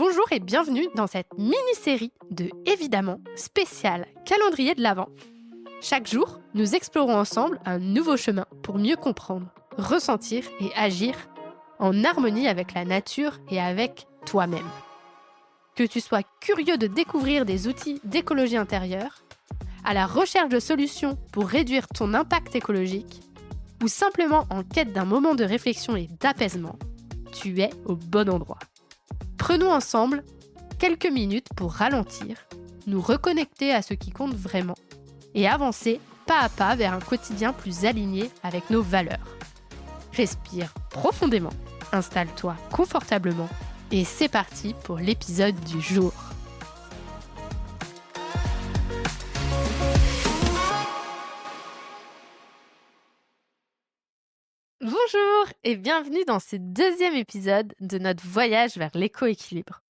Bonjour et bienvenue dans cette mini-série de évidemment spécial calendrier de l'Avent. Chaque jour, nous explorons ensemble un nouveau chemin pour mieux comprendre, ressentir et agir en harmonie avec la nature et avec toi-même. Que tu sois curieux de découvrir des outils d'écologie intérieure, à la recherche de solutions pour réduire ton impact écologique, ou simplement en quête d'un moment de réflexion et d'apaisement, tu es au bon endroit. Prenons ensemble quelques minutes pour ralentir, nous reconnecter à ce qui compte vraiment et avancer pas à pas vers un quotidien plus aligné avec nos valeurs. Respire profondément, installe-toi confortablement et c'est parti pour l'épisode du jour. Bonjour et bienvenue dans ce deuxième épisode de notre voyage vers l'éco-équilibre.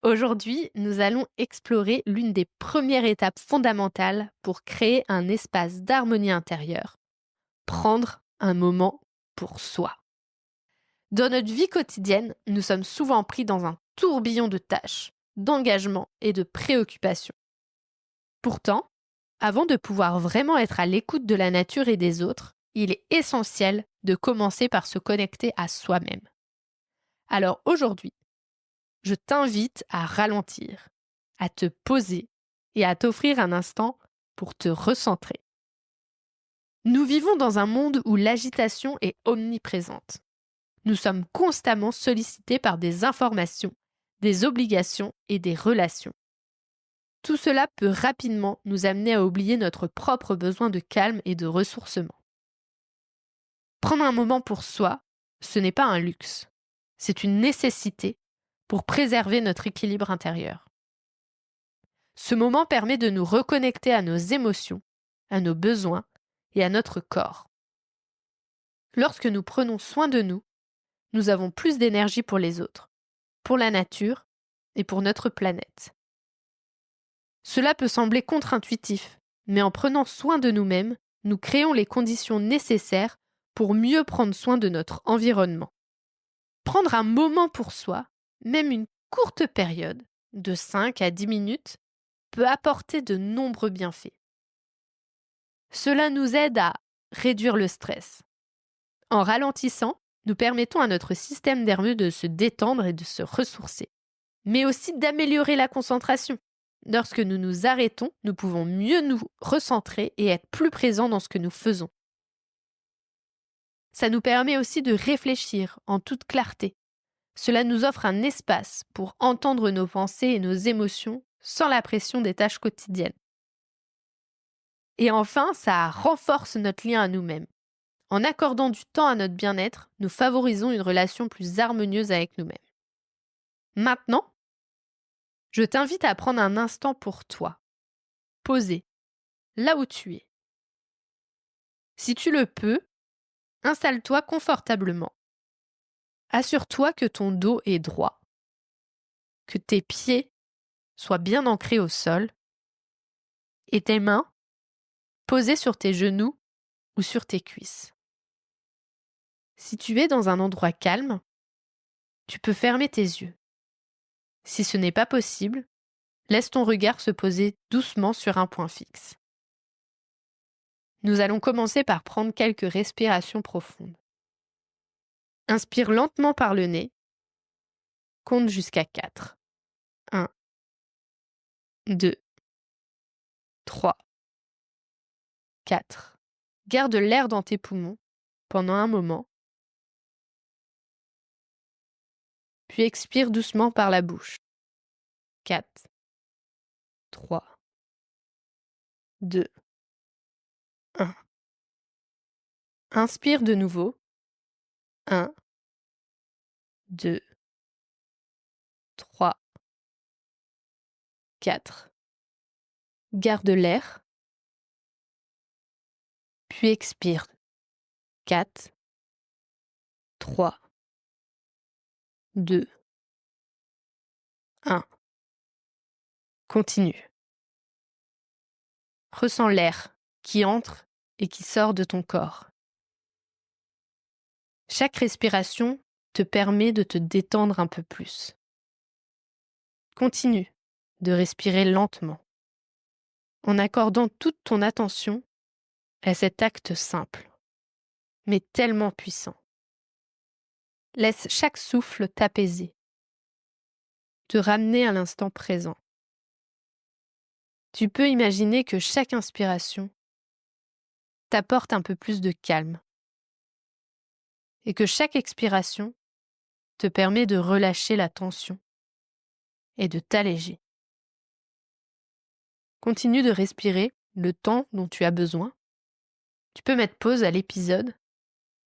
Aujourd'hui, nous allons explorer l'une des premières étapes fondamentales pour créer un espace d'harmonie intérieure. Prendre un moment pour soi. Dans notre vie quotidienne, nous sommes souvent pris dans un tourbillon de tâches, d'engagements et de préoccupations. Pourtant, avant de pouvoir vraiment être à l'écoute de la nature et des autres, il est essentiel de commencer par se connecter à soi-même. Alors aujourd'hui, je t'invite à ralentir, à te poser et à t'offrir un instant pour te recentrer. Nous vivons dans un monde où l'agitation est omniprésente. Nous sommes constamment sollicités par des informations, des obligations et des relations. Tout cela peut rapidement nous amener à oublier notre propre besoin de calme et de ressourcement. Prendre un moment pour soi, ce n'est pas un luxe, c'est une nécessité pour préserver notre équilibre intérieur. Ce moment permet de nous reconnecter à nos émotions, à nos besoins et à notre corps. Lorsque nous prenons soin de nous, nous avons plus d'énergie pour les autres, pour la nature et pour notre planète. Cela peut sembler contre-intuitif, mais en prenant soin de nous-mêmes, nous créons les conditions nécessaires pour mieux prendre soin de notre environnement. Prendre un moment pour soi, même une courte période, de 5 à 10 minutes, peut apporter de nombreux bienfaits. Cela nous aide à réduire le stress. En ralentissant, nous permettons à notre système nerveux de se détendre et de se ressourcer, mais aussi d'améliorer la concentration. Lorsque nous nous arrêtons, nous pouvons mieux nous recentrer et être plus présents dans ce que nous faisons. Ça nous permet aussi de réfléchir en toute clarté. Cela nous offre un espace pour entendre nos pensées et nos émotions sans la pression des tâches quotidiennes. Et enfin, ça renforce notre lien à nous-mêmes. En accordant du temps à notre bien-être, nous favorisons une relation plus harmonieuse avec nous-mêmes. Maintenant, je t'invite à prendre un instant pour toi, posé, là où tu es. Si tu le peux, installe-toi confortablement. Assure-toi que ton dos est droit, que tes pieds soient bien ancrés au sol et tes mains posées sur tes genoux ou sur tes cuisses. Si tu es dans un endroit calme, tu peux fermer tes yeux. Si ce n'est pas possible, laisse ton regard se poser doucement sur un point fixe. Nous allons commencer par prendre quelques respirations profondes. Inspire lentement par le nez. Compte jusqu'à 4. 1, 2, 3, 4. Garde l'air dans tes poumons pendant un moment. Puis expire doucement par la bouche. 4, 3, 2, 1. Inspire de nouveau. 1, 2, 3, 4. Garde l'air. Puis expire. 4, 3, 2, 1. Continue. Ressens l'air qui entre et qui sort de ton corps. Chaque respiration te permet de te détendre un peu plus. Continue de respirer lentement, en accordant toute ton attention à cet acte simple, mais tellement puissant. Laisse chaque souffle t'apaiser, te ramener à l'instant présent. Tu peux imaginer que chaque inspiration t'apporte un peu plus de calme et que chaque expiration te permet de relâcher la tension et de t'alléger. Continue de respirer le temps dont tu as besoin. Tu peux mettre pause à l'épisode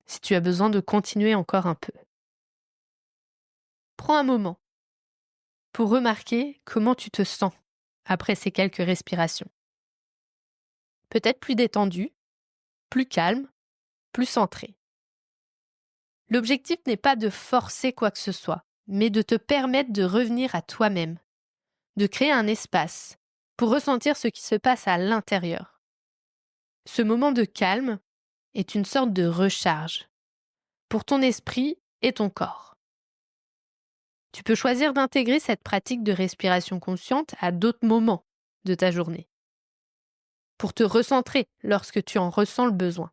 si tu as besoin de continuer encore un peu. Prends un moment pour remarquer comment tu te sens après ces quelques respirations. Peut-être plus détendu, plus calme, plus centré. L'objectif n'est pas de forcer quoi que ce soit, mais de te permettre de revenir à toi-même, de créer un espace pour ressentir ce qui se passe à l'intérieur. Ce moment de calme est une sorte de recharge pour ton esprit et ton corps. Tu peux choisir d'intégrer cette pratique de respiration consciente à d'autres moments de ta journée, pour te recentrer lorsque tu en ressens le besoin.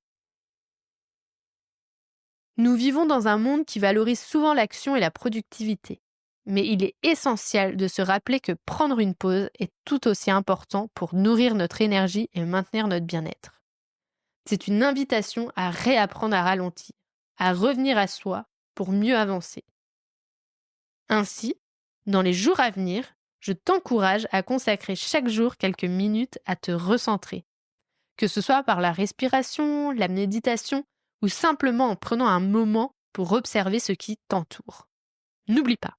Nous vivons dans un monde qui valorise souvent l'action et la productivité, mais il est essentiel de se rappeler que prendre une pause est tout aussi important pour nourrir notre énergie et maintenir notre bien-être. C'est une invitation à réapprendre à ralentir, à revenir à soi pour mieux avancer. Ainsi, dans les jours à venir, je t'encourage à consacrer chaque jour quelques minutes à te recentrer, que ce soit par la respiration, la méditation ou simplement en prenant un moment pour observer ce qui t'entoure. N'oublie pas,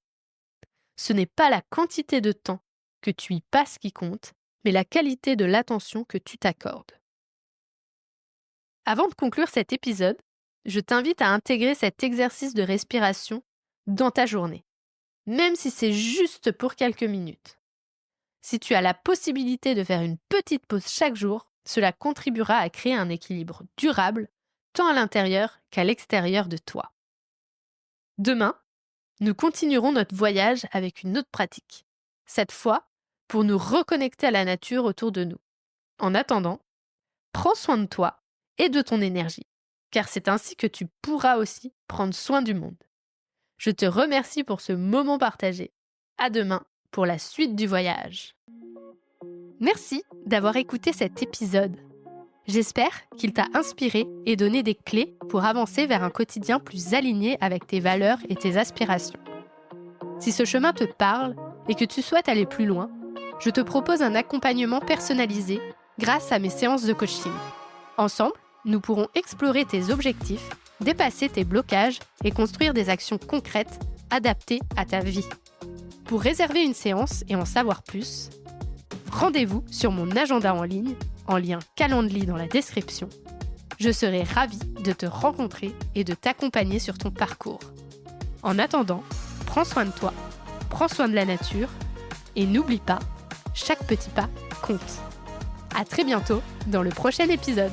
ce n'est pas la quantité de temps que tu y passes qui compte, mais la qualité de l'attention que tu t'accordes. Avant de conclure cet épisode, je t'invite à intégrer cet exercice de respiration dans ta journée, même si c'est juste pour quelques minutes. Si tu as la possibilité de faire une petite pause chaque jour, cela contribuera à créer un équilibre durable, tant à l'intérieur qu'à l'extérieur de toi. Demain, nous continuerons notre voyage avec une autre pratique, cette fois pour nous reconnecter à la nature autour de nous. En attendant, prends soin de toi et de ton énergie, car c'est ainsi que tu pourras aussi prendre soin du monde. Je te remercie pour ce moment partagé. À demain pour la suite du voyage. Merci d'avoir écouté cet épisode. J'espère qu'il t'a inspiré et donné des clés pour avancer vers un quotidien plus aligné avec tes valeurs et tes aspirations. Si ce chemin te parle et que tu souhaites aller plus loin, je te propose un accompagnement personnalisé grâce à mes séances de coaching. Ensemble, nous pourrons explorer tes objectifs, dépasser tes blocages et construire des actions concrètes adaptées à ta vie. Pour réserver une séance et en savoir plus, rendez-vous sur mon agenda en ligne, en lien Calendly dans la description. Je serai ravie de te rencontrer et de t'accompagner sur ton parcours. En attendant, prends soin de toi, prends soin de la nature et n'oublie pas, chaque petit pas compte. À très bientôt dans le prochain épisode.